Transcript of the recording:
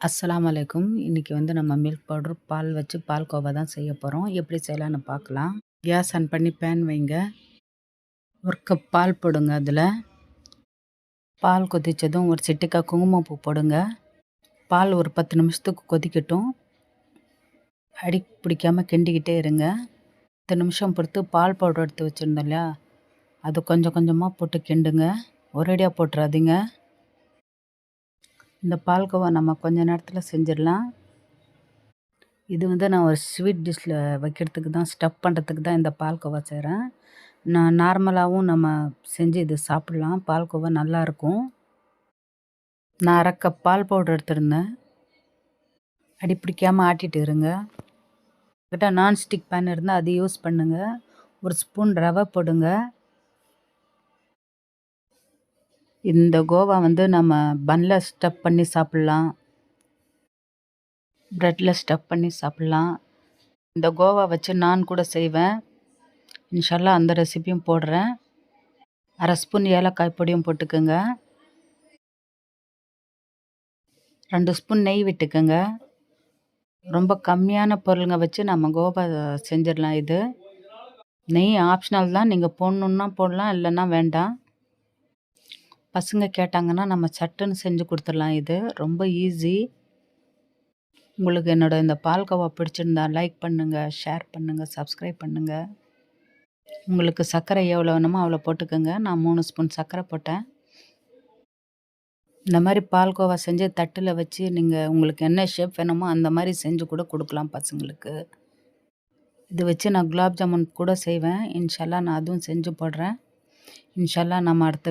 அஸ்ஸலாமு அலைக்கும். இன்னைக்கு நம்ம மில்க் பவுடர், பால் வச்சு பால்கோவா தான் செய்ய போகிறோம். எப்படி செய்யலான்னு பார்க்கலாம். கேஸ் ஆன் பண்ணி பேன் வைங்க. 1 கப் பால் போடுங்க. அதில் பால் கொதித்ததும் ஒரு சிட்டிக்காய் குங்குமப்பூ போடுங்க. பால் ஒரு 10 நிமிஷத்துக்கு கொதிக்கட்டும். அடி பிடிக்காமல் கிண்டிக்கிட்டே இருங்க. 10 நிமிஷம் பொறுத்து பால் பவுடர் எடுத்து வச்சுருந்தோம் இல்லையா, அது கொஞ்சம் கொஞ்சமாக போட்டு கிண்டுங்க. ஒரேடியாக போட்டுறாதீங்க. இந்த பால்கோவா நம்ம கொஞ்ச நேரத்தில் செஞ்சிடலாம். இது நான் ஒரு ஸ்வீட் டிஷ்ஷில் வைக்கிறதுக்கு தான், ஸ்டஃப் பண்ணுறதுக்கு தான் இந்த பால்கோவா செய்கிறேன். நான் நார்மலாகவும் நம்ம செஞ்சு இது சாப்பிட்லாம். பால்கோவா நல்லாயிருக்கும். நான் 1/2 கப் பால் பவுடர் எடுத்திருந்தேன். அடி பிடிக்காமல் ஆட்டிட்டு இருங்க. கிட்ட நான்ஸ்டிக் பேன் இருந்தால் அது யூஸ் பண்ணுங்கள். 1 ஸ்பூன் ரவை போடுங்க. இந்த கோவா நம்ம பன்னில் ஸ்டஃப் பண்ணி சாப்பிட்லாம், ப்ரெட்டில் ஸ்டஃப் பண்ணி சாப்பிட்லாம். இந்த கோவா வச்சு நான் கூட செய்வேன். இன்ஷால்லா அந்த ரெசிபியும் போடுறேன். 1/2 ஸ்பூன் ஏலக்காய் பொடியும் போட்டுக்கோங்க. 2 ஸ்பூன் நெய் விட்டுக்கோங்க. ரொம்ப கம்மியான பொருளுங்க வச்சு நம்ம கோவா செஞ்சிடலாம். இது நெய் ஆப்ஷனல் தான், நீங்கள் போடணுன்னா போடலாம், இல்லைன்னா வேண்டாம். பசங்க கேட்டாங்கன்னா நம்ம சட்டுன்னு செஞ்சு கொடுத்துடலாம். இது ரொம்ப ஈஸி. உங்களுக்கு என்னோட இந்த பால்கோவா பிடிச்சிருந்தா லைக் பண்ணுங்கள், ஷேர் பண்ணுங்கள், சப்ஸ்கிரைப் பண்ணுங்கள். உங்களுக்கு சர்க்கரை எவ்வளோ வேணுமோ அவ்வளோ போட்டுக்கோங்க. நான் 3 ஸ்பூன் சர்க்கரை போட்டேன். இந்த மாதிரி பால்கோவா செஞ்சு தட்டில் வச்சு நீங்கள் உங்களுக்கு என்ன ஷேப் வேணுமோ அந்த மாதிரி செஞ்சு கூட கொடுக்கலாம் பசங்களுக்கு. இது வச்சு நான் குலாப் ஜாமுன் கூட செய்வேன். இன்ஷால்லா நான் அதுவும் செஞ்சு போடுறேன். இன்ஷால்லா நம்ம அடுத்த